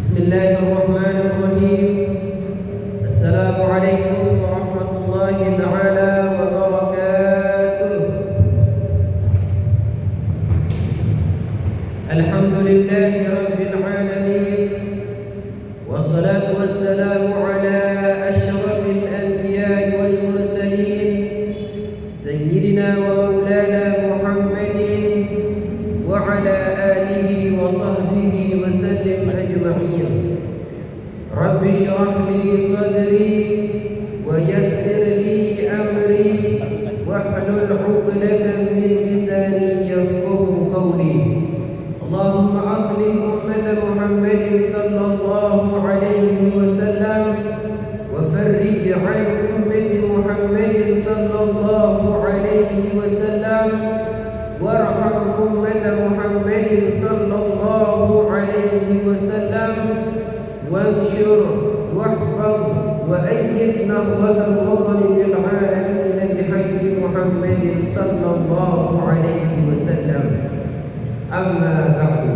Bismillahirrahmanirrahim. Assalamualaikum warahmatullahi taala wabarakatuh. Alhamdulillahi rabbil alamin. Wassalatu wassalamu ala asyrafil anbiya'i wal mursalin sayyidina wa maulana Muhammadin wa ala alihi wa sahbihi wa sallim ajma'in. Rabbi shrah li sadri wa yassir li amri wahlul 'uqdatam min lisani yafqahu qawli. Allahumma aslih ummata Muhammadin sallallahu alaihi wasallam wa farrij 'an ummati Muhammadin sallallahu alaihi wasallam warham ummata Muhammadin sallallahu alaihi wasallam وانشر واحفظ وأيد نهضة الوطن في العالمين بحج محمد صلى الله عليه وسلم. أما بعد.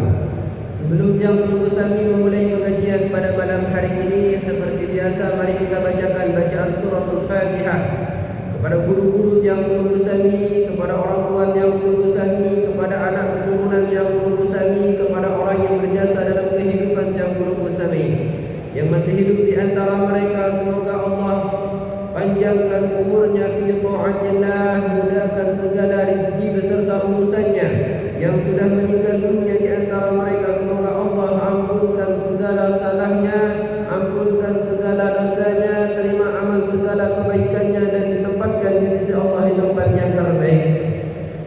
Sebelum Yang Penunggu Sami memulai pengajian pada malam hari ini, seperti biasa mari kita bacakan bacaan suratul Fatihah kepada guru-guru Yang Penunggu Sami, kepada orang tua Yang Penunggu Sami, kepada anak keturunan Yang Penunggu Sami, kepada orang yang berjasa dalam kehidupan Yang Penunggu Sami yang masih hidup di antara mereka. Semoga Allah panjangkan umurnya fi ta'atillah, mudahkan segala rezeki beserta urusannya. Yang sudah meninggal dunia di antara mereka, semoga Allah ampunkan segala salahnya, ampunkan segala dosanya, terima amal segala kebaikannya, dan ditempatkan di sisi Allah di tempat yang terbaik.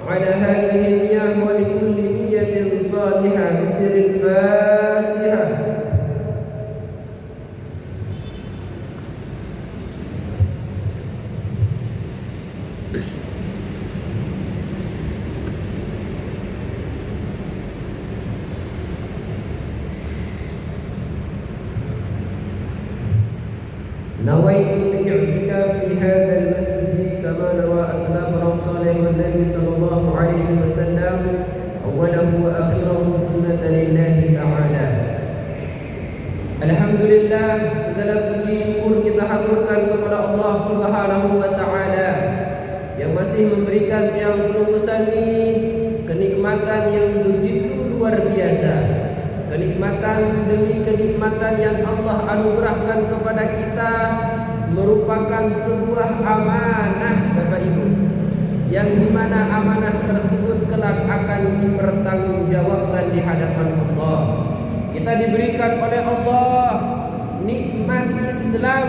Ala hadhihi niyyah wa li kulli niyyatin salihah bisiril Fatihah. نويت الاعتكاف في هذا المسجد كما نوى أسلافنا الصالح والنبي صلى الله عليه وسلم أوله وآخره سنة لله تعالى. Alhamdulillah, segala puji syukur kita haturkan kepada Allah Subhanahu wa taala yang masih memberikan Yang Penunggu Sami kenikmatan yang begitu luar biasa. Kenikmatan demi kenikmatan yang Allah anugerahkan kepada kita merupakan sebuah amanah, Bapak Ibu, yang dimana amanah tersebut kelak akan dipertanggungjawabkan di hadapan Allah. Kita diberikan oleh Allah nikmat Islam.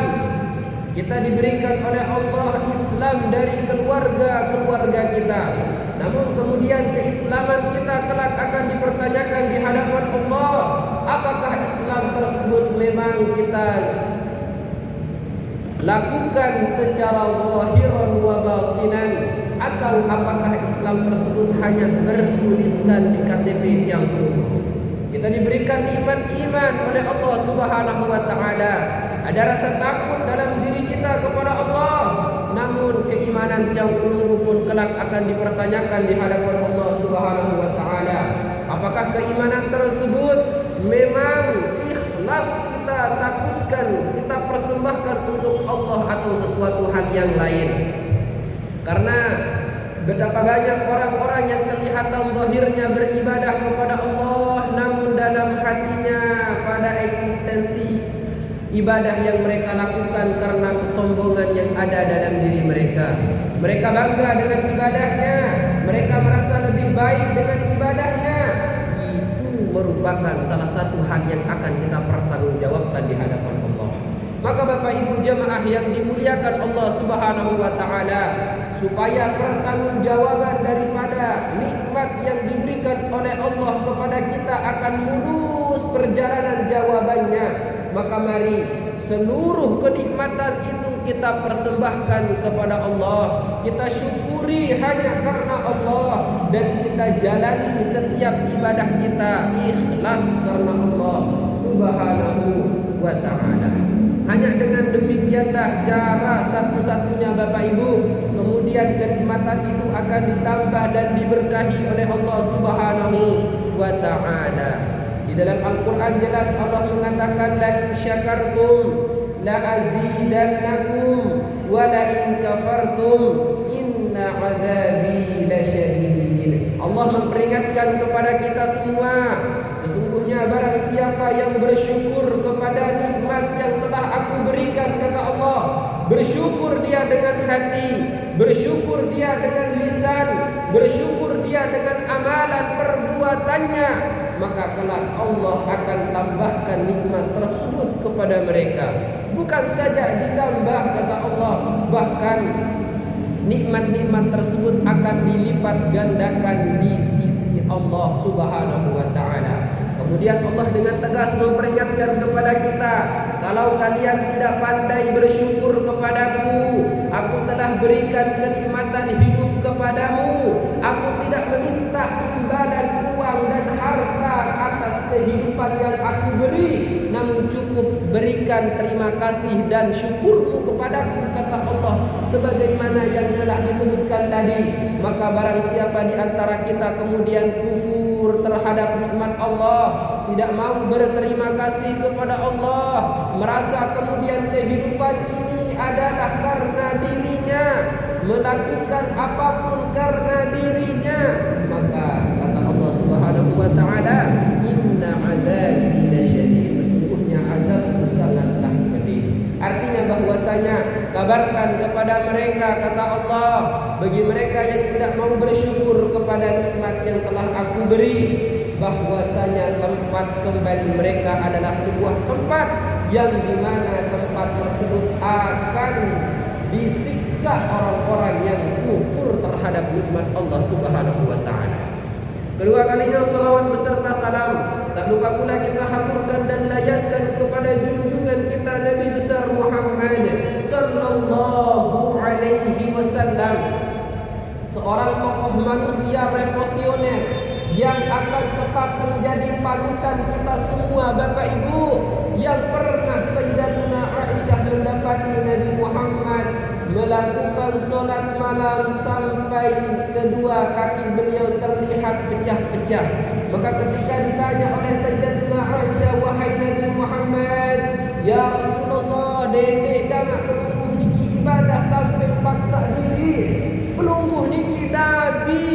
Kita diberikan oleh Allah Islam dari keluarga kita. Namun kemudian keislaman kita kelak akan dipertanyakan di hadapan Allah. Apakah Islam tersebut memang kita lakukan secara zahiran wa batinan, atau apakah Islam tersebut hanya bertuliskan di KTP yang belum? Kita diberikan nikmat iman oleh Allah Subhanahu wa taala. Ada rasa takut dalam diri kita kepada Allah. Namun keimanan Yang Penunggu pun kelak akan dipertanyakan di hadapan Allah Subhanahu wa taala. Apakah keimanan tersebut memang ikhlas kita takutkan, kita persembahkan untuk Allah atau sesuatu hal yang lain? Karena betapa banyak orang-orang yang kelihatan zahirnya beribadah kepada Allah, namun dalam hatinya pada eksistensi ibadah yang mereka lakukan karena kesombongan yang ada dalam diri mereka. Mereka bangga dengan ibadahnya, mereka merasa lebih baik dengan ibadahnya. Itu merupakan salah satu hal yang akan kita pertanggungjawabkan di hadapan Allah. Maka Bapak Ibu jemaah yang dimuliakan Allah Subhanahu wa taala, supaya pertanggungjawaban daripada nikmat yang diberikan oleh Allah kepada kita akan mulus perjalanan jawabannya, maka mari seluruh kenikmatan itu kita persembahkan kepada Allah. Kita syukuri hanya karena Allah, dan kita jalani setiap ibadah kita ikhlas karena Allah Subhanahu wa taala. Hanya dengan demikianlah cara satu-satunya Bapak Ibu, kemudian kenikmatan itu akan ditambah dan diberkahi oleh Allah Subhanahu wa taala. Di dalam Al-Quran jelas Allah mengatakan la in syakartum la azidannakum wa la in kafartum inna azabi lasyadid. Allah memperingatkan kepada kita semua, sesungguhnya barang siapa yang bersyukur kepada nikmat yang telah aku berikan, kata Allah, bersyukur dia dengan hati, bersyukur dia dengan lisan, bersyukur dia dengan amalan perbuatannya, maka kelak Allah akan tambahkan nikmat tersebut kepada mereka. Bukan saja ditambah, kata Allah, bahkan nikmat-nikmat tersebut akan dilipat gandakan di sisi Allah Subhanahu wa ta'ala. Kemudian Allah dengan tegas memperingatkan kepada kita, kalau kalian tidak pandai bersyukur kepadaku, aku telah berikan kenikmatan hidup kepadamu, aku tidak meminta imbalan uang dan harta atas kehidupan yang aku beri, namun cukup berikan terima kasih dan syukurmu kepadaku, kata Allah, sebagaimana yang telah disebutkan tadi. Maka barang siapa di antara kita kemudian kufur terhadap nikmat Allah, tidak mau berterima kasih kepada Allah, merasa kemudian kehidupan ini adalah karena dirinya, melakukan apapun karena dirinya, maka kata Allah Subhanahu wa ta'ala, inna azabi lasyadid, sesungguhnya azabku sangatlah pedih. Artinya bahwasanya kabarkan kepada mereka, kata Allah, bagi mereka yang tidak mau bersyukur kepada nikmat yang telah aku beri, bahwasanya tempat kembali mereka adalah sebuah tempat yang dimana tempat tersebut akan disiksa orang-orang yang kufur terhadap nikmat Allah Subhanahu wa ta'ala. Kedua kalinya salawat beserta salam tak lupa pula kita haturkan dan layankan kepada junjungan kita Nabi besar Muhammad sallallahu alaihi wasallam, seorang tokoh manusia revolusioner yang akan tetap menjadi panutan kita semua, Bapak Ibu, yang pernah Sayyidatuna Aisyah mendapati Nabi Muhammad melakukan solat malam sampai kedua kaki beliau terlihat pecah-pecah. Maka ketika ditanya oleh Sayyidatuna Aisyah, wahai Nabi Muhammad, ya Rasulullah, dendek gamak pelungguh niki ibadah sampai paksa diri, pelungguh niki Nabi,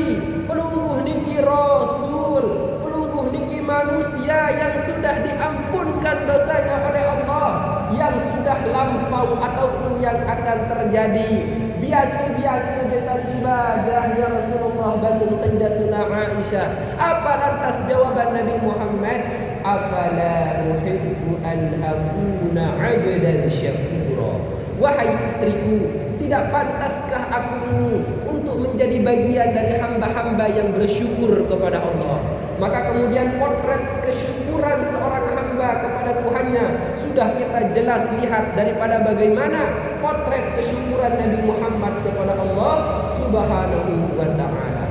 pelungguh niki Rasul, pelungguh niki manusia yang sudah diampunkan dosanya oleh Allah, yang sudah lampau ataupun yang akan terjadi. Biasa-biasa kita ibadah ya Rasulullah, bahasa Sayyidatuna Aisyah. Apa lantas jawaban Nabi Muhammad? Afala uhibbu an akuna 'abdan syakura. Wahai istriku, tidak pantaskah aku ini untuk menjadi bagian dari hamba-hamba yang bersyukur kepada Allah? Maka kemudian potret kesyukuran seorang hamba kepada Tuhannya sudah kita jelas lihat daripada bagaimana potret kesyukuran Nabi Muhammad kepada Allah Subhanahu wa ta'ala.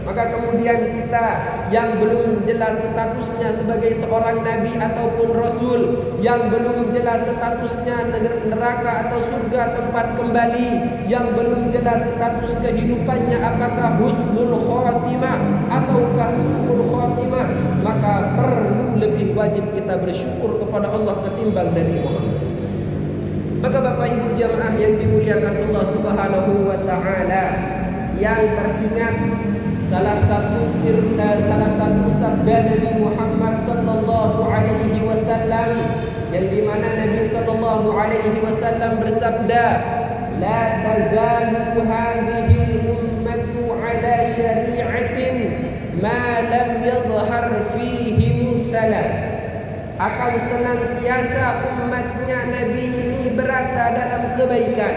Maka kemudian kita yang belum jelas statusnya sebagai seorang nabi ataupun rasul, yang belum jelas statusnya neraka atau surga tempat kembali, yang belum jelas status kehidupannya apakah husnul khotimah ataukah su'ul khotimah, maka perlu lebih wajib kita bersyukur kepada Allah ketimbang Nabi Muhammad. Maka Bapak Ibu jamaah yang dimuliakan Allah Subhanahu wa ta'ala, yang teringat salah satu sabda Nabi Muhammad sallallahu alaihi wasallam, yang dimana Nabi sallallahu alaihi wasallam bersabda, la tazalu hadhihi ummatu ala syari'atin ma lam yadhhar fihi thalath. Akan senantiasa umatnya Nabi ini berada dalam kebaikan,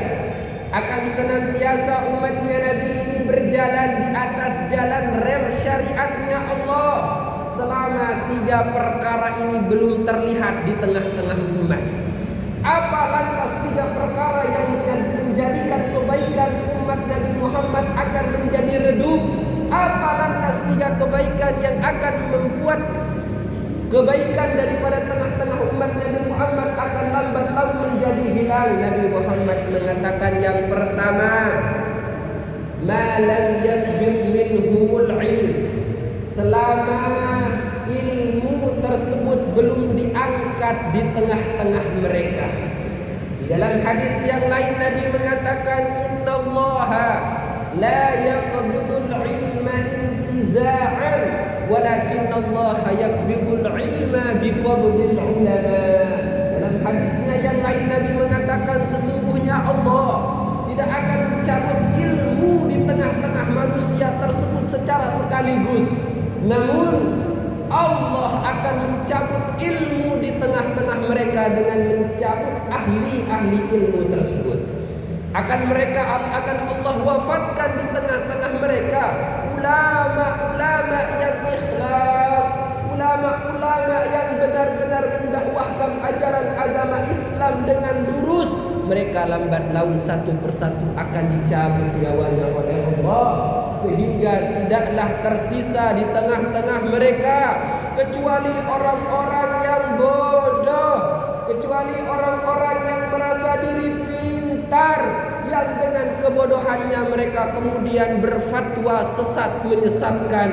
akan senantiasa umatnya Nabi ini berjalan di atas jalan rel syariatnya Allah selama 3 perkara ini belum terlihat di tengah-tengah umat. Apa lantas 3 perkara yang menjadikan kebaikan umat Nabi Muhammad akan menjadi redup? Apa lantas 3 kebaikan yang akan membuat kebaikan daripada tengah-tengah umat Nabi Muhammad akan lambat laun menjadi hilang? Nabi Muhammad mengatakan yang pertama, ma lam yathbit minhumul ilm, selama ilmu tersebut angkat di tengah-tengah mereka. Di dalam hadis yang lain Nabi mengatakan, innallaha la yaqbidul ilma intiza'an walakinallaha yaqbidul ilma biqabdil ulama. Dalam hadisnya yang lain Nabi mengatakan, sesungguhnya Allah tidak akan mencabut ilmu di tengah-tengah manusia tersebut secara sekaligus, namun Allah akan mencabut ilmu di tengah-tengah mereka dengan mencabut ahli-ahli ilmu tersebut. Akan Allah wafatkan di tengah-tengah mereka ulama-ulama yang ikhlas, ulama-ulama yang benar-benar mendakwahkan ajaran agama Islam dengan lurus. Mereka lambat laun satu persatu akan dicabut nyawanya oleh Allah, sehingga tidaklah tersisa di tengah-tengah mereka kecuali orang-orang yang bodoh, kecuali orang-orang yang merasa diri pintar, yang dengan kebodohannya mereka kemudian berfatwa sesat menyesatkan,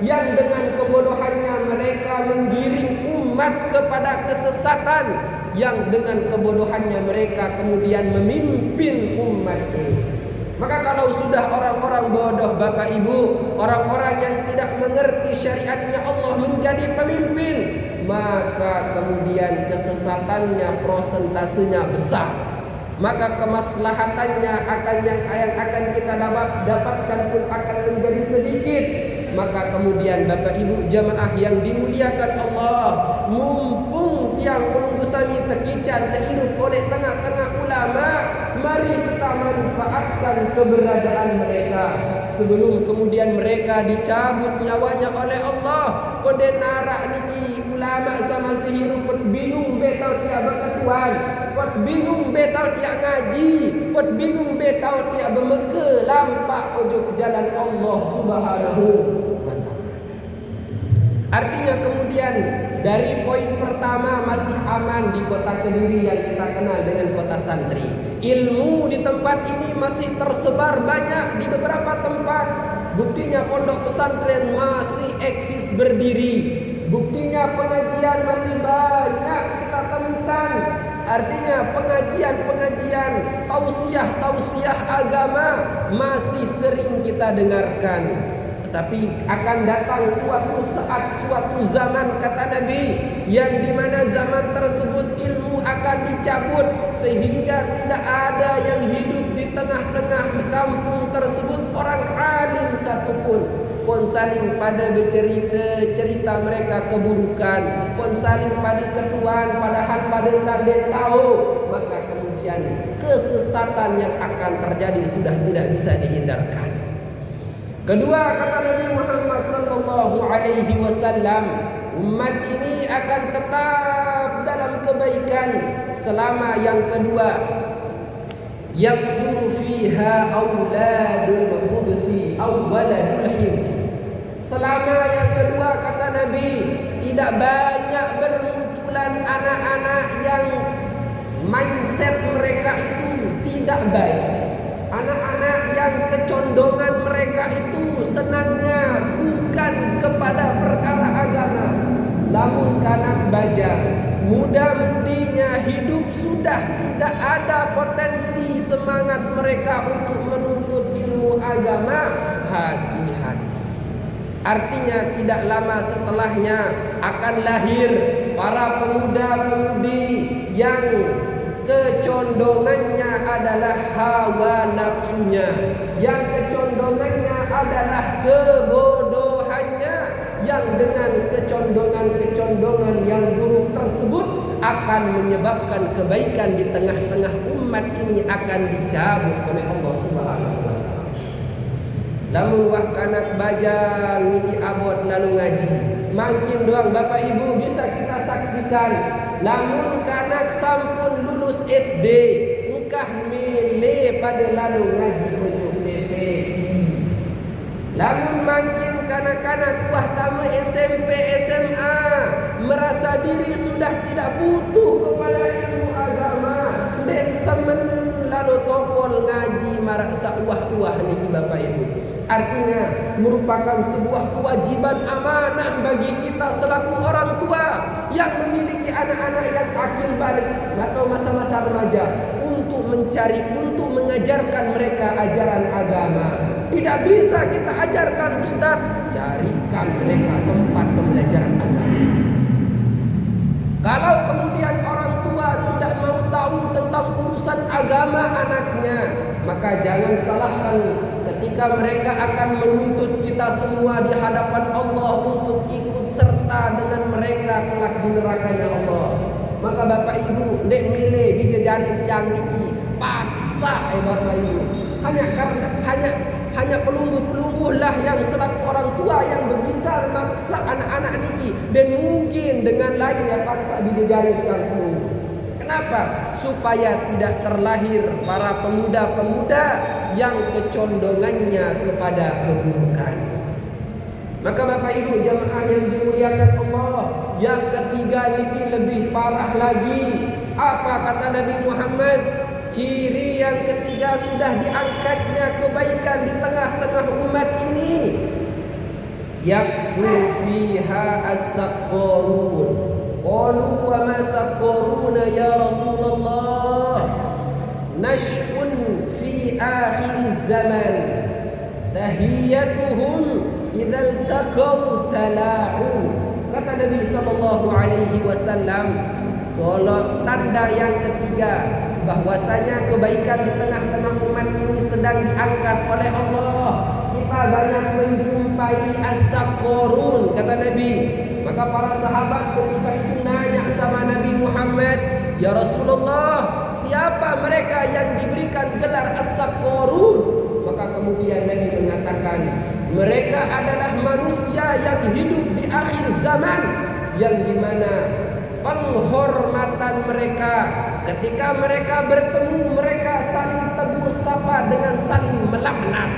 yang dengan kebodohannya mereka menggiring umat kepada kesesatan, yang dengan kebodohannya mereka kemudian memimpin umat ini. Maka kalau sudah orang-orang bodoh Bapak Ibu, orang-orang yang tidak mengerti syariatnya Allah menjadi pemimpin, maka kemudian kesesatannya prosentasenya besar, maka kemaslahatannya yang akan kita dapatkan pun akan menjadi sedikit. Maka kemudian Bapak Ibu jamaah yang dimuliakan Allah, mumpung tiang penunggu sami terkican terhidup oleh tengah-tengah ulama, mari kita manfaatkan keberadaan mereka sebelum kemudian mereka dicabut nyawanya oleh Allah. Konde narak niki ulama sama sehirup pot bingung betau dia berketuan, pot bingung betau dia ngaji, pot bingung betau dia bermeke lampak ujung jalan Allah Subhanahu wa ta'ala. Artinya kemudian dari poin pertama masih aman di kota Kediri yang kita kenal dengan kota santri. Ilmu di tempat ini masih tersebar banyak di beberapa tempat. Buktinya pondok pesantren masih eksis berdiri. Buktinya pengajian masih banyak kita temukan. Artinya pengajian-pengajian, tausiah-tausiah agama masih sering kita dengarkan. Tetapi akan datang suatu saat, suatu zaman kata Nabi, yang dimana zaman tersebut ilmu akan dicabut, sehingga tidak ada yang hidup di tengah-tengah kampung tersebut orang alim satupun. Pun saling pada bercerita mereka keburukan, pun saling pada ketuan, padahal pada tanda tahu. Maka kemudian kesesatan yang akan terjadi sudah tidak bisa dihindarkan. Kedua, kata Nabi Muhammad sallallahu alaihi wasallam, umat ini akan tetap dalam kebaikan selama yang kedua, yakfuru fiha auladul khubsi aw waladul himfi. Selama yang kedua kata Nabi, tidak banyak bermunculan anak-anak yang mindset mereka itu tidak baik. Anak-anak yang kecondongan mereka itu senangnya bukan kepada perkara agama, namun kanak baja, muda-mudinya hidup sudah tidak ada potensi semangat mereka untuk menuntut ilmu agama. Hati-hati. Artinya tidak lama setelahnya akan lahir para pemuda-pemudi yang kecondongannya adalah hawa nafsunya, yang kecondongannya adalah kebodohannya, yang dengan kecondongan-kecondongan yang buruk tersebut akan menyebabkan kebaikan di tengah-tengah umat ini akan dicabut oleh Allah Subhanahu wa ta'ala. Lamun wah kanak bajang niki abot lalu ngaji, makin doang Bapak Ibu bisa kita saksikan. Lamun kanak sampun lulus SD, engkah mele pada lalu ngaji ujuk TPI. Lamun makin kanak-kanak wah tamu SMP SMA merasa diri sudah tidak butuh kepada ilmu agama, dan semen lalu tokol ngaji marasa uah-uah niki Bapak Ibu. Artinya merupakan sebuah kewajiban amanah bagi kita selaku orang tua yang memiliki niki anak-anak yang akil balik atau masa-masa remaja untuk mengajarkan mereka ajaran agama. Tidak bisa kita ajarkan Ustaz, carikan mereka tempat pembelajaran agama. Kalau kemudian orang tua tidak mau tahu tentang urusan agama anaknya, maka jangan salahkan ketika mereka akan menuntut kita semua di hadapan Allah untuk ikut serta dengan mereka kelak di nerakanya Allah. Maka Bapak Ibu ndek milih bijajari yang niki paksa Bapak Ibu. Hanya pelunggu-pelunggu lah yang selaku orang tua yang bisa memaksa anak-anak niki, dan mungkin dengan lain yang paksa bijajari yang pelunggu. Kenapa? Supaya tidak terlahir para pemuda-pemuda yang kecondongannya kepada keburukan. Maka Bapak Ibu jamaah yang dimuliakan Allah, yang ketiga niki lebih parah lagi. Apa kata Nabi Muhammad? Ciri yang ketiga sudah diangkatnya kebaikan di tengah-tengah umat ini. Yakfur fiha as-saqqarun. Qalu wa ma saqqaruna ya Rasulullah? Nash'un fi akhir zaman. Tahiyyatuhum idzal taqaw tala'un. Kata Nabi sallallahu alaihi wasallam, kalau tanda yang ketiga bahwasanya kebaikan di tengah-tengah umat ini sedang diangkat oleh Allah, kita banyak menjumpai as-saqqarun, kata Nabi. Maka para sahabat ketika itu nanya sama Nabi Muhammad, ya Rasulullah, siapa mereka yang diberikan gelar as-saqqarun? Maka kemudian Nabi mengatakan, mereka adalah manusia yang hidup di akhir zaman, yang dimana penghormatan mereka ketika mereka bertemu, mereka saling tegur sapa dengan saling melaknat.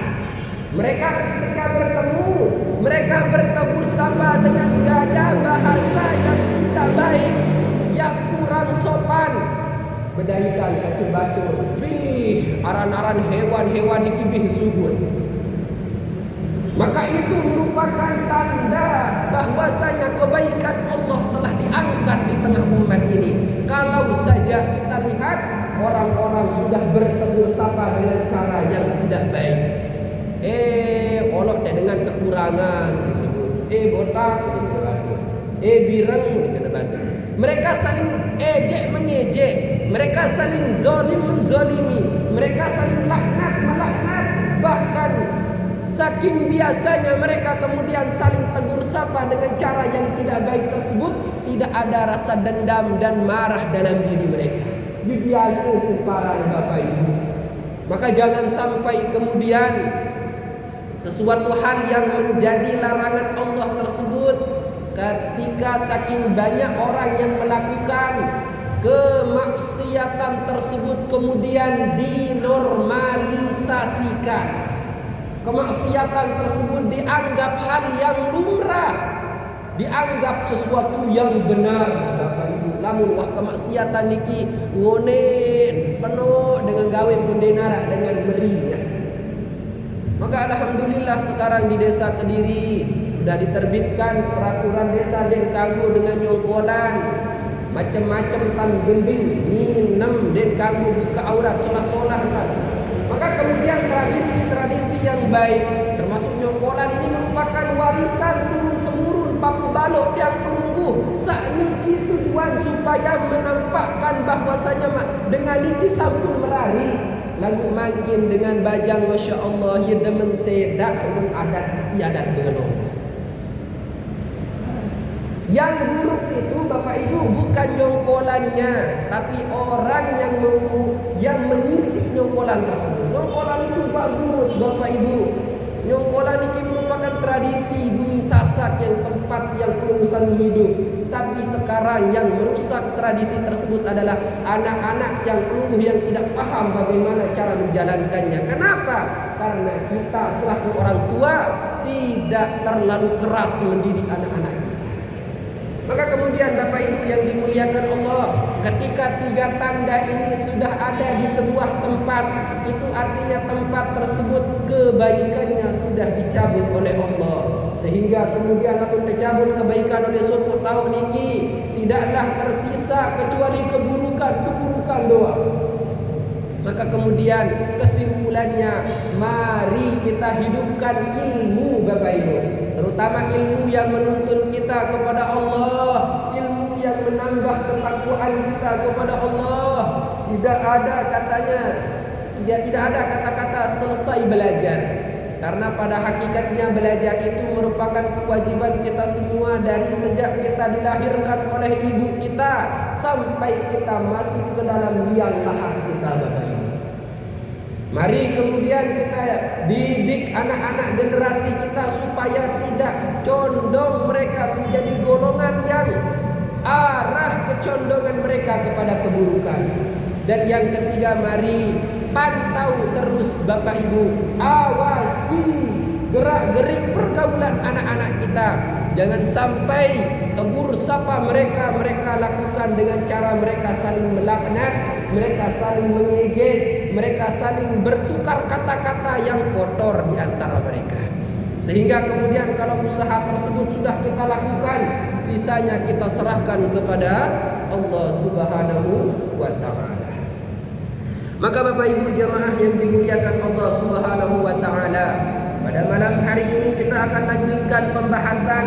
Mereka ketika bertemu, mereka bertegur sapa dengan gaya bahasa yang tidak baik, yang kurang sopan. Bedaikan kacu batur, bih aran-aran hewan-hewan iki bih subur. Maka itu merupakan tanda bahwasanya kebaikan Allah telah diangkat di tengah umat ini. Kalau saja kita lihat orang-orang sudah bertegur sapa dengan cara yang tidak baik. Olok dengan kekurangan saya sebut. Botak ini kena batu. Bireng ini kena batu. Mereka saling ejek mengejek. Mereka saling zalim menzalimi. Mereka saling laknat melaknat. Bahkan saking biasanya mereka kemudian saling tegur sapa dengan cara yang tidak baik tersebut, tidak ada rasa dendam dan marah dalam diri mereka. Ini biasa para Bapak Ibu. Maka jangan sampai kemudian sesuatu hal yang menjadi larangan Allah tersebut, ketika saking banyak orang yang melakukan kemaksiatan tersebut kemudian dinormalisasikan. Kemaksiatan tersebut dianggap hal yang lumrah, dianggap sesuatu yang benar Bapak Ibu. Namun wah kemaksiatan niki ngonen penuh dengan gawe pendenara dengan merinya. Maka alhamdulillah sekarang di desa Kediri sudah diterbitkan peraturan desa den kanggo dengan nyongkolan macam-macam tan gending nginem den kanggo buka aurat solah-solah tan. Maka kemudian tradisi-tradisi yang baik termasuk nyongkolan ini merupakan warisan turun-temurun papu balok yang pelungguh. Sakniki tujuan supaya menampakkan bahwasanya dengan niki sampun merari lagu makin dengan bajang Masya Allah ya demen sedak adat istiadat dengan Allah. Yang buruk itu Bapak Ibu bukan nyongkolannya, tapi orang yang mengisi nyongkolan tersebut. Nyongkolan itu bagus Bapak Ibu. Nyongkolan ini merupakan tradisi bumi Sasak yang tempat yang pelulusan hidup. Tapi sekarang yang merusak tradisi tersebut adalah anak-anak yang peluluh yang tidak paham bagaimana cara menjalankannya. Kenapa? Karena kita selaku orang tua tidak terlalu keras mendidik anak-anak kita. Maka kemudian Bapak Ibu yang dimuliakan Allah, ketika tiga tanda ini sudah ada di sebuah tempat, itu artinya tempat tersebut kebaikannya sudah dicabut oleh Allah. Sehingga kemudian namun tercabut kebaikan oleh suatu tahun ini, tidaklah tersisa kecuali keburukan doa. Maka kemudian kesimpulannya, mari kita hidupkan ilmu Bapak Ibu, terutama ilmu yang menuntun kita kepada Allah, ilmu yang menambah ketakwaan kita kepada Allah. Tidak ada kata-kata selesai belajar, karena pada hakikatnya belajar itu merupakan kewajiban kita semua dari sejak kita dilahirkan oleh ibu kita sampai kita masuk ke dalam liang lahat kita Bapak Ibu. Mari kemudian kita didik anak-anak generasi kita supaya tidak condong mereka menjadi golongan yang arah kecondongan mereka kepada keburukan. Dan yang ketiga, mari pantau terus Bapak Ibu, awasi gerak-gerik pergaulan anak-anak kita. Jangan sampai tegur sapa mereka lakukan dengan cara mereka saling melaknat, mereka saling mengejek, mereka saling bertukar kata-kata yang kotor di antara mereka. Sehingga kemudian kalau usaha tersebut sudah kita lakukan, sisanya kita serahkan kepada Allah Subhanahu wa ta'ala. Maka Bapak Ibu jamaah yang dimuliakan Allah Subhanahu wa ta'ala, pada malam hari ini kita akan lanjutkan pembahasan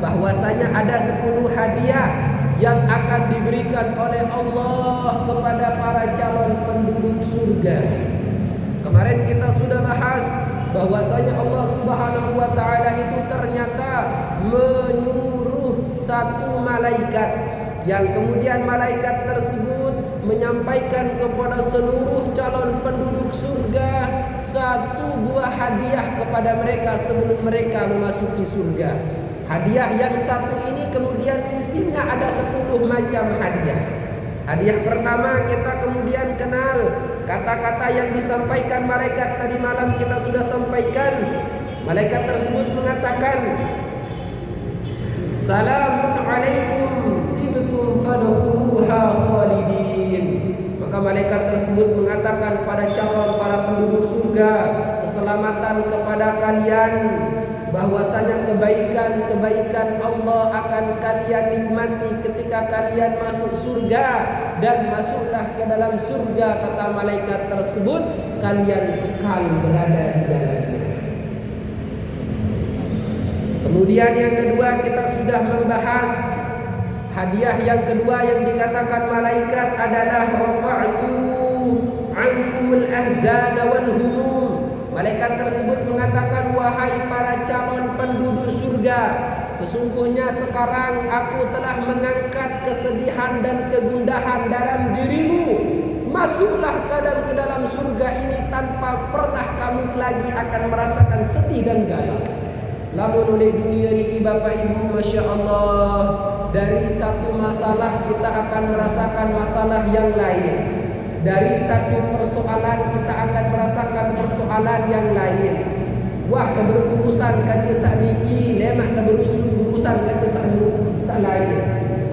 bahwasanya ada 10 hadiah yang akan diberikan oleh Allah kepada para calon penduduk surga. Kemarin kita sudah bahas bahwasanya Allah Subhanahu wa ta'ala itu ternyata menyuruh satu malaikat, yang kemudian malaikat tersebut menyampaikan kepada seluruh calon penduduk surga satu buah hadiah kepada mereka sebelum mereka memasuki surga. Hadiah yang satu ini kemudian isinya ada 10 macam hadiah. Hadiah pertama kita kemudian kenal kata-kata yang disampaikan malaikat tadi malam kita sudah sampaikan. Malaikat tersebut mengatakan, "Salamun alaikum tibtum fadkhuluha khalidin." Maka malaikat tersebut mengatakan pada para penduduk surga, keselamatan kepada kalian, bahwasanya kebaikan Allah akan kalian nikmati ketika kalian masuk surga, dan masuklah ke dalam surga, kata malaikat tersebut, kalian kekal berada di dalamnya. Kemudian yang kedua kita sudah membahas hadiah yang kedua yang dikatakan malaikat adalah rafa'tu ankumul ahzana wal humum. Malaikat tersebut mengatakan, wahai para calon penduduk surga, sesungguhnya sekarang aku telah mengangkat kesedihan dan kegundahan dalam dirimu. Masuklah ke dalam surga ini tanpa pernah kamu lagi akan merasakan sedih dan galau. Lamun oleh dunia niki Bapak Ibu, Masya Allah, dari satu masalah kita akan merasakan masalah yang lain. Dari satu persoalan kita akan merasakan persoalan yang lain. Wah, berurusan kaca sakniki, lemak berurusan kaca sak lain.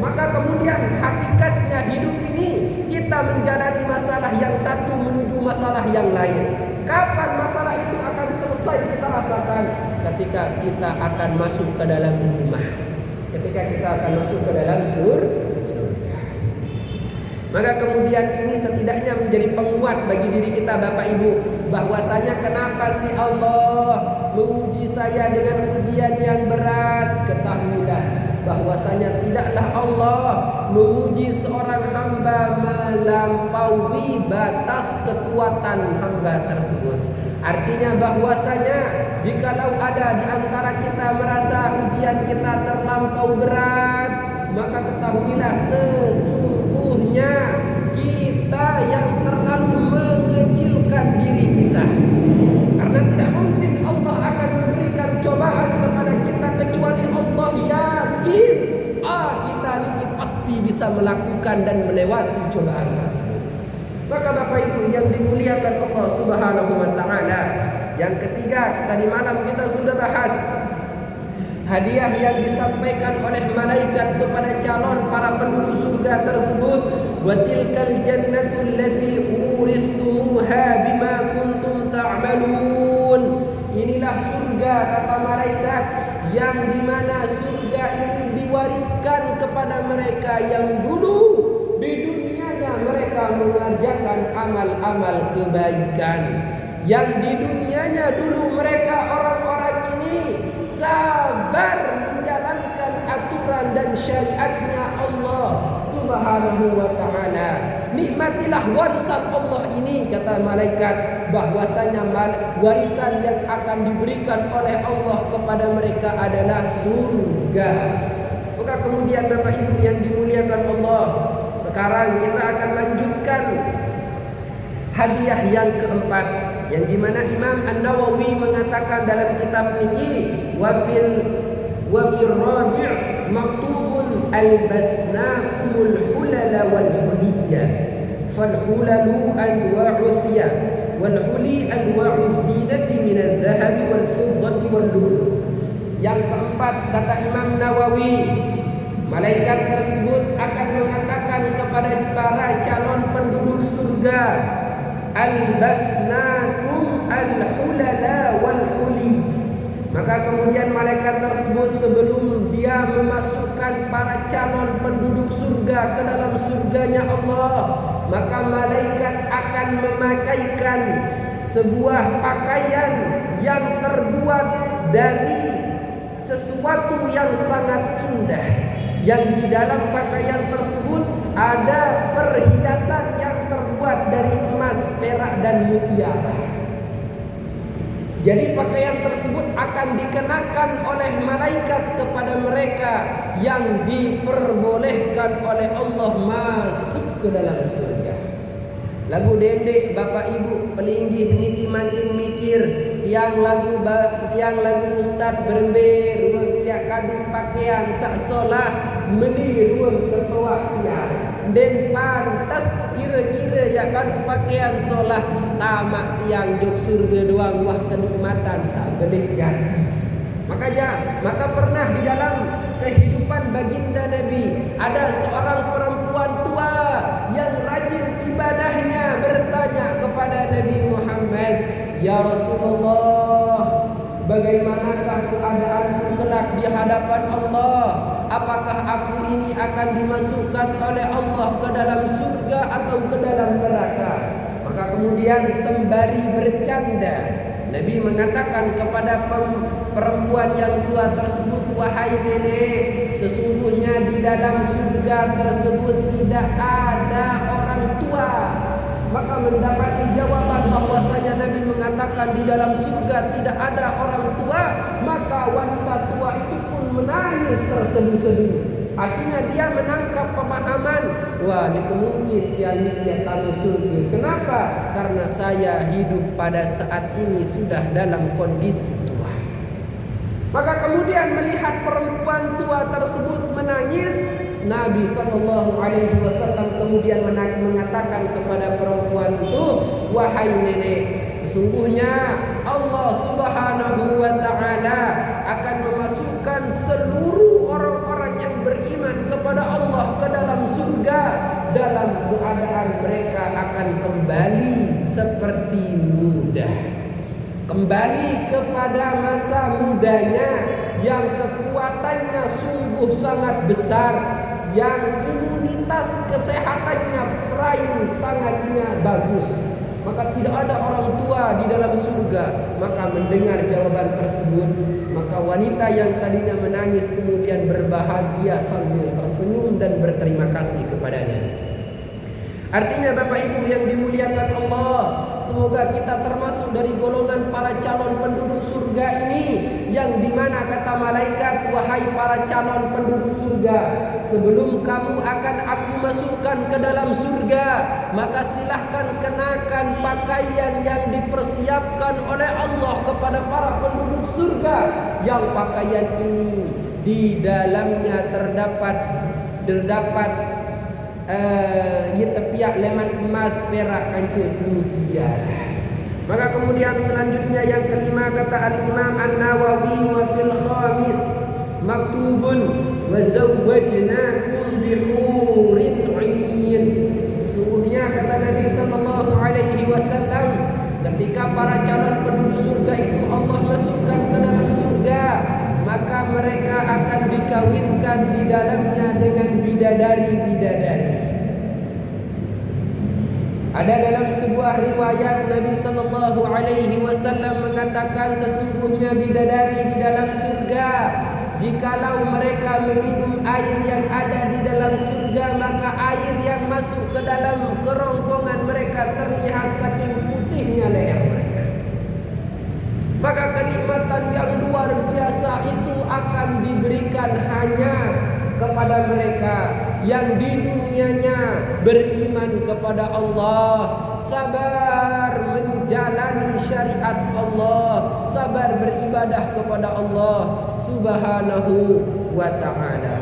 Maka kemudian hakikatnya hidup ini kita menjalani masalah yang satu menuju masalah yang lain. Kapan masalah itu akan selesai kita rasakan? Ketika kita akan masuk ke dalam rumah. Ketika kita akan masuk ke dalam surga. Maka kemudian ini setidaknya menjadi penguat bagi diri kita Bapak Ibu, bahwasanya kenapa sih Allah menguji saya dengan ujian yang berat? Ketahuilah bahwasanya tidaklah Allah menguji seorang hamba melampaui batas kekuatan hamba tersebut. Artinya bahwasanya jikalau ada di antara kita merasa ujian kita terlampau berat, maka ketahuilah sesungguhnya kita yang terlalu mengecilkan diri kita. Karena tidak mungkin Allah akan memberikan cobaan kepada kita kecuali Allah yakin kita ini pasti bisa melakukan dan melewati cobaan tersebut. Maka Bapak Ibu yang dimuliakan Allah Subhanahu wa ta'ala, yang ketiga tadi malam kita sudah bahas hadiah yang disampaikan oleh malaikat kepada calon para penduduk surga tersebut. Wa tilkal jannatu allati uristumuha bima kuntum ta'malun. Inilah surga, kata malaikat, yang dimana surga ini diwariskan kepada mereka yang dulu di dunianya mereka mengerjakan amal-amal kebaikan, yang di dunianya dulu mereka orang-orang ini sabar menjalankan aturan dan syariatnya Allah Subhanahu wa ta'ala. Nikmatilah warisan Allah ini, kata malaikat, bahwasanya warisan yang akan diberikan oleh Allah kepada mereka adalah surga. Maka kemudian Bapak Ibu yang dimuliakan Allah, sekarang kita akan lanjutkan hadiah yang keempat, yang dimana Imam An-Nawawi mengatakan dalam kitab ini, wa fil rabi' maktubun albasnakumul hulala wal huliyah fal hulalu anwa'u thiyab wal huli anwa'u zinati min adh-dhahabi wal fiddati wal lulu. Yang keempat, kata Imam Nawawi, malaikat tersebut akan mengatakan kepada para calon penduduk surga, albasnakum al-hulala wal huli. Maka kemudian malaikat tersebut sebelum dia memasukkan para calon penduduk surga ke dalam surganya Allah, maka malaikat akan memakaikan sebuah pakaian yang terbuat dari sesuatu yang sangat indah, yang di dalam pakaian tersebut ada perhiasan yang terbuat dari emas, perak dan mutiara. Jadi pakaian tersebut akan dikenakan oleh malaikat kepada mereka yang diperbolehkan oleh Allah masuk ke dalam surga. Lagu dendek Bapak Ibu pelinggih niki makin mikir, yang lagu ustaz berember ya kadu pakaian sak solah meniruang ketua tiang dan pantas kira-kira ya kadu pakaian solah tamak tiang jok surga doang wah kenikmatan sak bedeh jati. Maka pernah di dalam kehidupan baginda Nabi ada seorang perempuan tua yang rajin ibadahnya bertanya kepada Nabi Muhammad, "Ya Rasulullah, bagaimanakah keadaanku kelak di hadapan Allah? Apakah aku ini akan dimasukkan oleh Allah ke dalam surga atau ke dalam neraka?" Maka kemudian sembari bercanda Nabi mengatakan kepada perempuan yang tua tersebut, "Wahai nenek, sesungguhnya di dalam surga tersebut tidak ada orang tua." Maka mendapati jawaban bahwasanya Nabi mengatakan di dalam surga tidak ada orang tua, maka wanita tua itu pun menangis terseduh-seduh. Artinya dia menangkap pemahaman, wah ini mungkin dia tamu surga. Kenapa? Karena saya hidup pada saat ini sudah dalam kondisi tua. Maka kemudian melihat perempuan tua tersebut menangis, Nabi SAW kemudian mengatakan kepada perempuan itu, "Wahai nenek, sesungguhnya Allah Subhanahu wa ta'ala akan memasukkan seluruh orang-orang yang beriman kepada Allah ke dalam surga dalam keadaan mereka akan kembali seperti muda, kembali kepada masa mudanya yang kekuatannya sungguh sangat besar, yang imunitas kesehatannya prime sangatnya bagus." Maka tidak ada orang tua di dalam surga. Maka mendengar jawaban tersebut, maka wanita yang tadinya menangis kemudian berbahagia sambil tersenyum dan berterima kasih kepadanya. Artinya Bapak Ibu yang dimuliakan Allah, semoga kita termasuk dari golongan para calon penduduk surga ini, yang dimana kata malaikat, "Wahai para calon penduduk surga, sebelum kamu akan aku masukkan ke dalam surga, maka silahkan kenakan pakaian yang dipersiapkan oleh Allah kepada para penduduk surga, yang pakaian ini di dalamnya terdapat tepiak leman emas, perak, kancil, mutiara." Maka kemudian selanjutnya yang kelima, kata Al-Imam An-Nawawi, "Wa fil khamis maktubun wa zawwajnakum bihurin 'ain." Sesungguhnya kata Nabi sallallahu alaihi wasallam, ketika para calon penduduk surga itu Allah masukkan ke dalam surga, maka mereka akan dikawinkan di Ada dalam sebuah riwayat Nabi sallallahu alaihi wasallam mengatakan sesungguhnya bidadari di dalam surga, jikalau mereka meminum air yang ada di dalam surga, maka air yang masuk ke dalam kerongkongan mereka terlihat saking putihnya leher mereka. Maka kenikmatan yang luar biasa itu akan diberikan hanya kepada mereka yang di dunianya beriman kepada Allah, sabar menjalani syariat Allah, sabar beribadah kepada Allah Subhanahu wa ta'ala.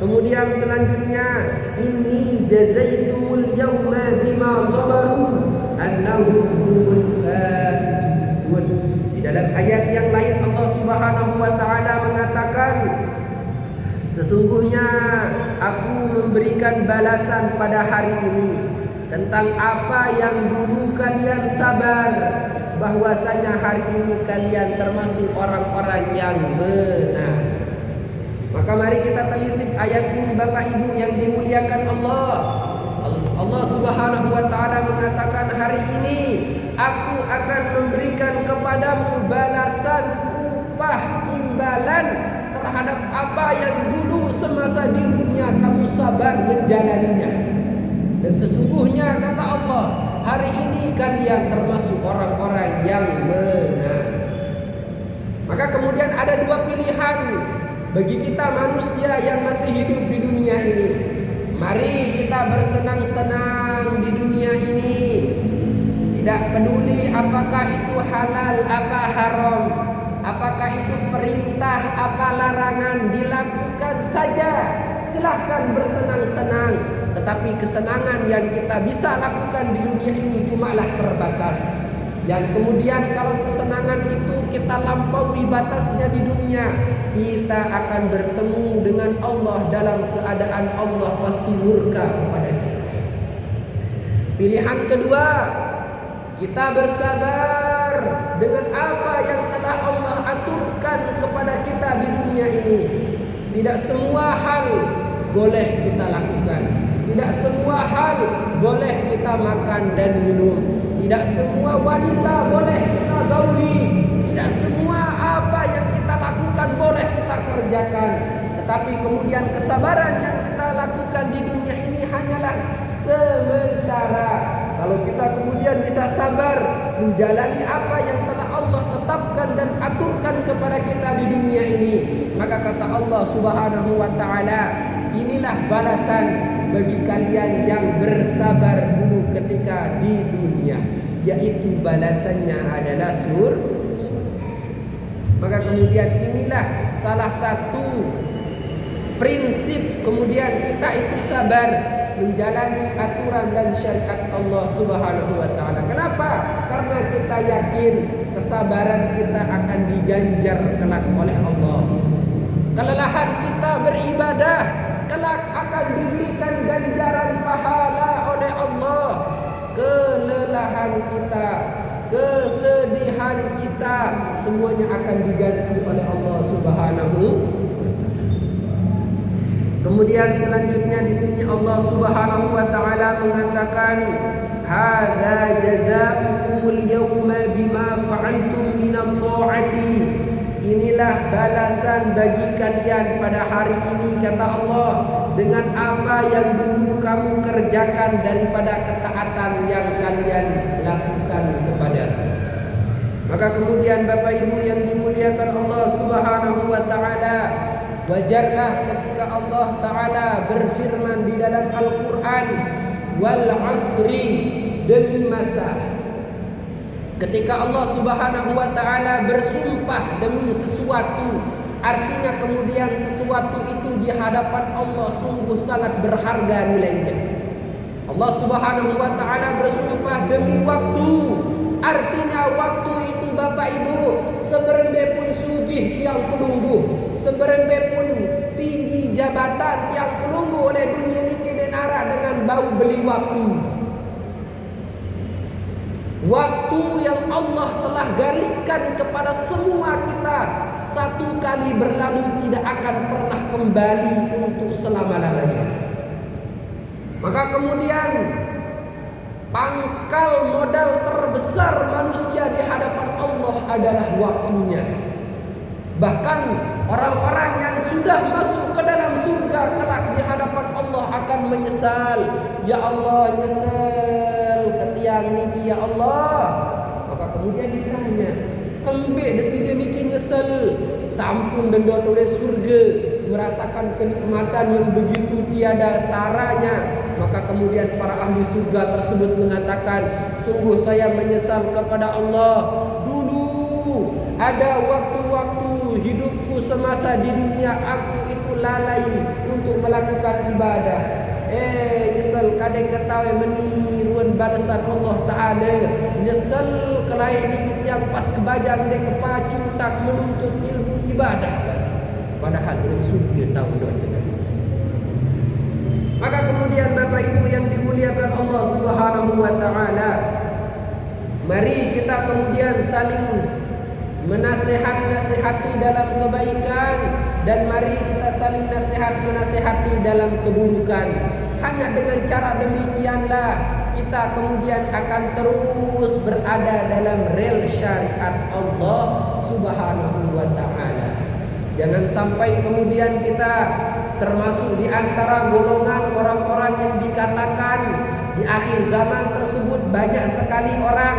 Kemudian selanjutnya, inni jazaitumul yawma bima sabaru annahum humul faizun. Di dalam ayat yang lain Allah Subhanahu wa ta'ala mengatakan, sesungguhnya aku memberikan balasan pada hari ini tentang apa yang dulu kalian sabar, bahwasanya hari ini kalian termasuk orang-orang yang benar. Maka mari kita telisik ayat ini Bapak Ibu yang dimuliakan Allah. Allah Subhanahu wa ta'ala mengatakan, hari ini aku akan memberikan kepadamu balasan, upah, imbalan terhadap apa yang dulu semasa di dunia kamu sabar menjalaninya. Dan sesungguhnya kata Allah, hari ini kalian termasuk orang-orang yang benar. Maka kemudian ada dua pilihan bagi kita manusia yang masih hidup di dunia ini. Mari kita bersenang-senang di dunia ini, tidak peduli apakah itu halal apa haram, apakah itu perintah apa larangan, dilakukan saja. Silahkan bersenang-senang. Tetapi kesenangan yang kita bisa lakukan di dunia ini cumalah terbatas. Yang kemudian kalau kesenangan itu kita lampaui batasnya di dunia, kita akan bertemu dengan Allah dalam keadaan Allah pasti murka kepada kita. Pilihan kedua, kita bersabar dengan apa yang telah Allah aturkan kepada kita di dunia ini. Tidak semua hal boleh kita lakukan, tidak semua hal boleh kita makan dan minum, tidak semua wanita boleh kita gauli, tidak semua apa yang kita lakukan boleh kita kerjakan. Tetapi kemudian kesabaran yang kita lakukan di dunia ini hanyalah sementara. Kalau kita kemudian bisa sabar menjalani apa yang telah Allah tetapkan dan aturkan kepada kita di dunia ini, maka kata Allah Subhanahu wa ta'ala, inilah balasan bagi kalian yang bersabar dulu ketika di dunia, yaitu balasannya adalah surga. Maka kemudian inilah salah satu prinsip kemudian kita itu sabar menjalani aturan dan syariat Allah Subhanahu wa ta'ala. Kenapa? Karena kita yakin kesabaran kita akan diganjar kelak oleh Allah. Kelelahan kita beribadah kelak akan diberikan ganjaran pahala oleh Allah. Kelelahan kita, kesedihan kita, semuanya akan diganti oleh Allah Subhanahu wa ta'ala. Kemudian selanjutnya di sini Allah Subhanahu wa ta'ala mengatakan, hadza jazaa'ukumul yawma bima fa'altum minat ta'ati. Inilah balasan bagi kalian pada hari ini, kata Allah, dengan apa yang dulu kamu kerjakan daripada ketaatan yang kalian lakukan kepadaku. Maka kemudian Bapak Ibu yang dimuliakan Allah Subhanahu wa ta'ala, wajarlah ketika Allah Ta'ala berfirman di dalam Al-Quran, wal asri, demi masa. Ketika Allah Subhanahu wa ta'ala bersumpah demi sesuatu, artinya kemudian sesuatu itu di hadapan Allah sungguh sangat berharga nilainya. Allah Subhanahu wa ta'ala bersumpah demi waktu, artinya waktu itu Bapak Ibu seberembe pun sugih tiang pelunggu, seberembe pun tinggi jabatan tiang pelunggu oleh dunia ini kenara dengan bau beli waktu. Waktu yang Allah telah gariskan kepada semua kita satu kali berlalu tidak akan pernah kembali untuk selama-lamanya. Maka kemudian Pangkal modal terbesar manusia di hadapan Allah adalah waktunya. Bahkan orang-orang yang sudah masuk ke dalam surga kelak di hadapan Allah akan menyesal. Ya Allah, nyesel ketiang niki ya Allah. Maka kemudian ditanya, kembek deside niki nyesel sampun dendot oleh surga, merasakan kenikmatan yang begitu tiada taranya. Maka kemudian para ahli surga tersebut mengatakan, sungguh saya menyesal kepada Allah. Dulu ada waktu-waktu hidupku semasa di dunia aku itu lalai untuk melakukan ibadah. Nyesel kadang ketahui meniruan balasan Allah Ta'ala. Nyesel kelai dikit yang pas kebajang dek kepacu tak menuntut ilmu ibadah. Padahal oleh surga tahu dengan ini. Maka kemudian Bapak Ibu yang dimuliakan Allah Subhanahu wa Ta'ala, mari kita kemudian saling menasehati dalam kebaikan, dan mari kita saling menasehati dalam keburukan. Hanya dengan cara demikianlah kita kemudian akan terus berada dalam rel syariat Allah Subhanahu wa Ta'ala. Jangan sampai kemudian kita termasuk di antara golongan orang-orang yang dikatakan di akhir zaman tersebut banyak sekali orang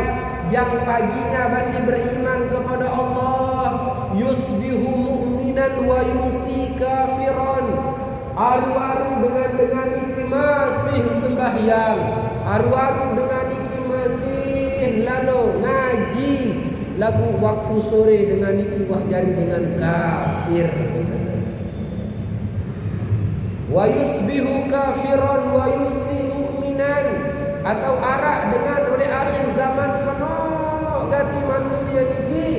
yang paginya masih beriman kepada Allah, yusbihu mu'minan wa yumsi kafiran. Aru-aru dengan iki masih sembahyang, aru-aru dengan iki masih lalu ngaji, lagu waktu sore dengan iki wah jari dengan kafir misalnya. Wa yusbihu kafiran wa yumsi mu'minan, atau arak dengan oleh akhir zaman penuh gati manusia ini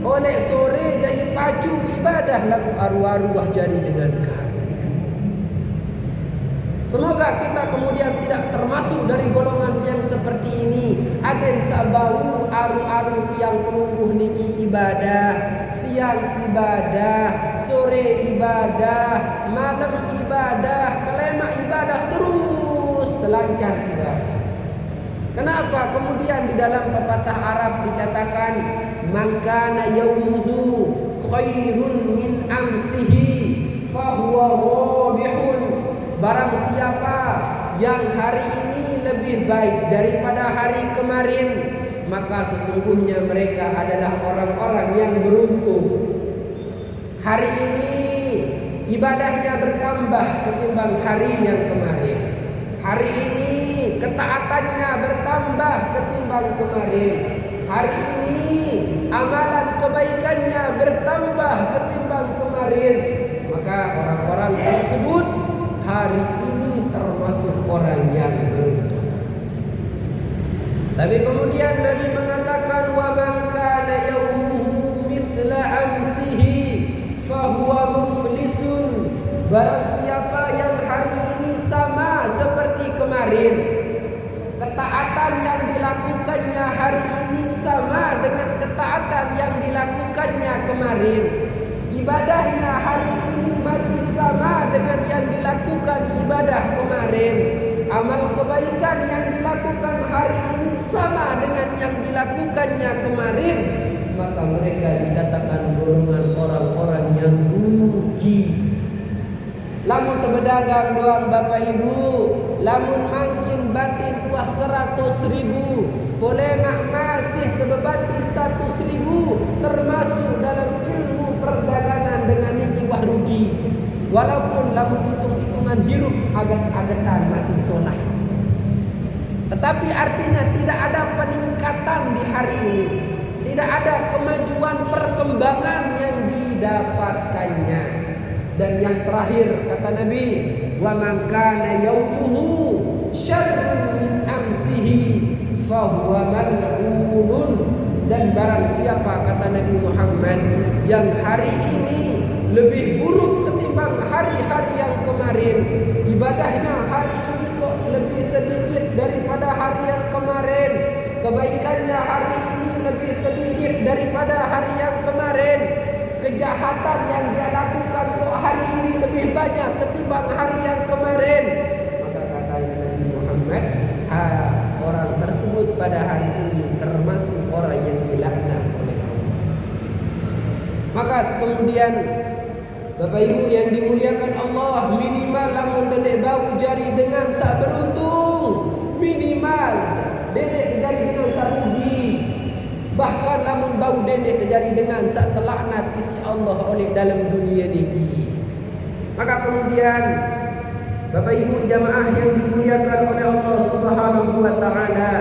oleh sore jadi pacu ibadah lagu aru-aru wah jari dengan kafir. Semoga kita kemudian tidak termasuk dari golongan yang seperti ini. Aden sabau aru-aru yang penunggu niki ibadah, siang ibadah, sore ibadah, malam ibadah, kelema ibadah, terus telancar ibadah. Kenapa kemudian di dalam pepatah Arab dikatakan man kana yaumuhu khairun min amsihi fahuwa rabihun. Barang siapa yang hari ini lebih baik daripada hari kemarin, maka sesungguhnya mereka adalah orang-orang yang beruntung. Hari ini ibadahnya bertambah ketimbang hari yang kemarin. Hari ini ketaatannya bertambah ketimbang kemarin. Hari ini amalan kebaikannya bertambah ketimbang kemarin. Maka orang-orang tersebut hari ini termasuk orang yang beruntung. Tapi kemudian Nabi mengatakan wa man kana yaumuhu mithla amsihi fahuwa muflisun. Barang siapa yang hari ini sama seperti kemarin, ketaatan yang dilakukannya hari ini sama dengan ketaatan yang dilakukannya kemarin, ibadahnya hari ini masih sama dengan yang dilakukan ibadah kemarin, amal kebaikan yang dilakukan hari ini sama dengan yang dilakukannya kemarin, maka mereka dikatakan golongan orang-orang yang rugi. Lamun berdagang doang Bapak Ibu, lamun makin batin wah 100.000, boleh mak masih terbebati 100.000, termasuk dalam ilmu perdagangan dengan niki wah rugi. Walaupun lamun hitung-hitungan hirup agat-agatan masih sonah. Tetapi artinya tidak ada peningkatan di hari ini, tidak ada kemajuan perkembangan yang didapatkannya. Dan yang terakhir kata Nabi, wa man kana yaumuhu syarrun min amsihi fahuwa mal'unun. Dan barang siapa kata Nabi Muhammad yang hari ini lebih buruk ketimbang hari-hari yang kemarin, ibadahnya hari ini kok lebih sedikit daripada hari yang kemarin, kebaikannya hari ini lebih sedikit daripada hari yang kemarin, kejahatan yang dia lakukan kok hari ini lebih banyak ketimbang hari yang kemarin, maka kata Nabi Muhammad, orang ini termasuk orang yang dilaknat oleh Allah. Maka kemudian Bapak Ibu yang dimuliakan Allah, minimal lamun dedek bau jari dengan sak beruntung, minimal dedek jari dengan sak rugi, bahkan lamun bau dedek jari dengan sak telaknat isi Allah oleh dalam dunia niki. Maka kemudian Bapak Ibu jamaah yang dimuliakan oleh Allah Subhanahu wa taala,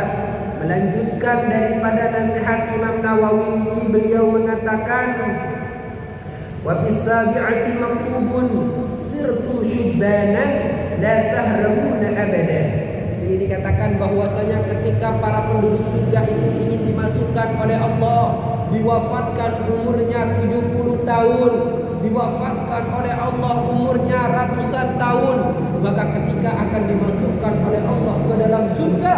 melanjutkan daripada nasihat Imam Nawawi niki, beliau mengatakan wa bis-sabi'ati maktubun sirtum syubbanan la tahramuna abada. Di sini dikatakan bahwasanya ketika para penduduk surga itu ingin dimasukkan oleh Allah, diwafatkan umurnya 70 tahun, diwafatkan oleh Allah umurnya ratusan tahun, maka ketika akan dimasukkan oleh Allah ke dalam surga,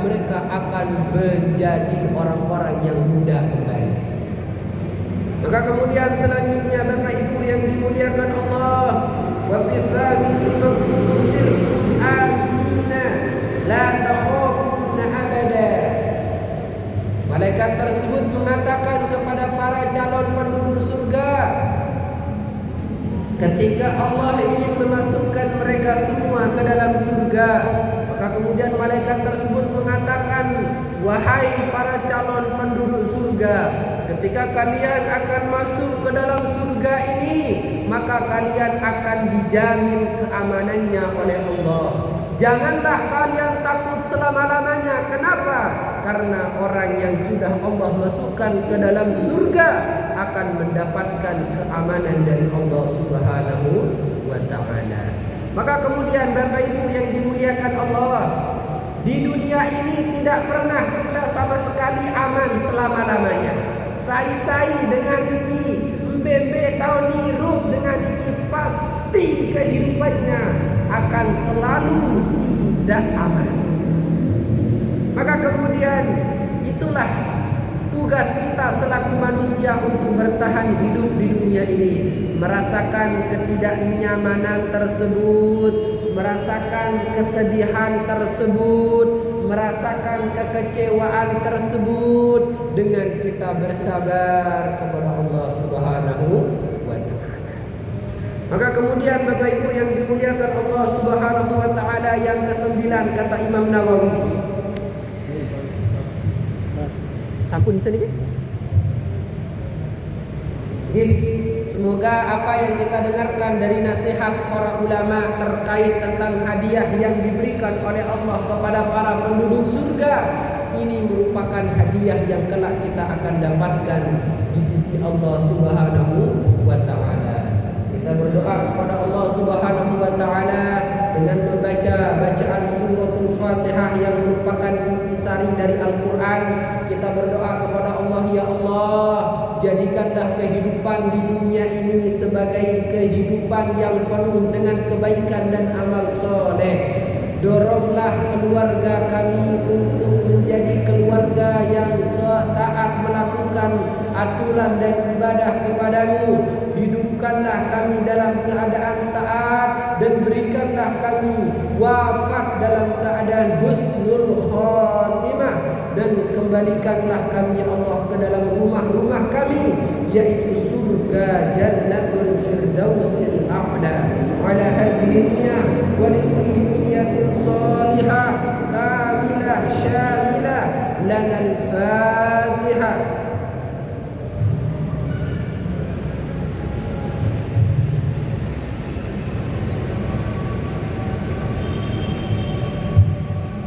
mereka akan menjadi orang-orang yang muda kembali. Maka kemudian selanjutnya Bapak Ibu yang dimuliakan Allah, wa bisabihi maqsir amina la takhafuna abada. Malaikat tersebut mengatakan kepada para calon penduduk surga, ketika Allah ingin memasukkan mereka semua ke dalam surga, maka kemudian malaikat tersebut mengatakan, wahai para calon penduduk surga, ketika kalian akan masuk ke dalam surga ini, maka kalian akan dijamin keamanannya oleh Allah. Janganlah kalian takut selama-lamanya. Kenapa? Karena orang yang sudah Allah masukkan ke dalam surga akan mendapatkan keamanan dari Allah Subhanahu wa ta'ala. Maka kemudian Bapak Ibu yang dimuliakan Allah, di dunia ini tidak pernah kita sama sekali aman selama-lamanya. Sai-sai dengan iki, mbembe tahun hirup dengan iki, pasti kehidupannya akan selalu tidak aman. Maka kemudian itulah tugas kita selaku manusia untuk bertahan hidup di dunia ini, merasakan ketidaknyamanan tersebut, merasakan kesedihan tersebut, merasakan kekecewaan tersebut, dengan kita bersabar kepada Allah Subhanahu wa ta'ala. Maka kemudian Bapak Ibu yang dimuliakan Allah Subhanahu wa ta'ala, yang ke-9 kata Imam Nawawi, sampun di sini. Semoga apa yang kita dengarkan dari nasihat para ulama terkait tentang hadiah yang diberikan oleh Allah kepada para penduduk surga ini merupakan hadiah yang kelak kita akan dapatkan di sisi Allah Subhanahu wa ta'ala. Kita berdoa kepada Allah Subhanahu wa ta'ala dengan membaca bacaan suratul Fatihah yang merupakan intisari dari Al-Quran. Kita berdoa kepada Allah, ya Allah, jadikanlah kehidupan di dunia ini sebagai kehidupan yang penuh dengan kebaikan dan amal soleh. Doronglah keluarga kami untuk menjadi keluarga yang taat melakukan aturan dan ibadah kepadamu. Hidupkanlah kami dalam keadaan taat dan berikanlah kami wafat dalam keadaan husnul khotimah, dan kembalikanlah kami ya Allah ke dalam rumah-rumah kami, yaitu surga Jannatul Firdausil A'la. Ala hadhihi niyyah wa likulli niyyatin salihah kamilah syamilah lanal Fatihah.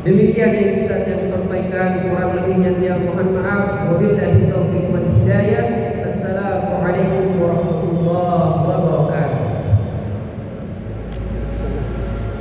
Demikian yang bisa saya sampaikan, kurang lebihnya dia mohon maaf. Wabillahi taufiq.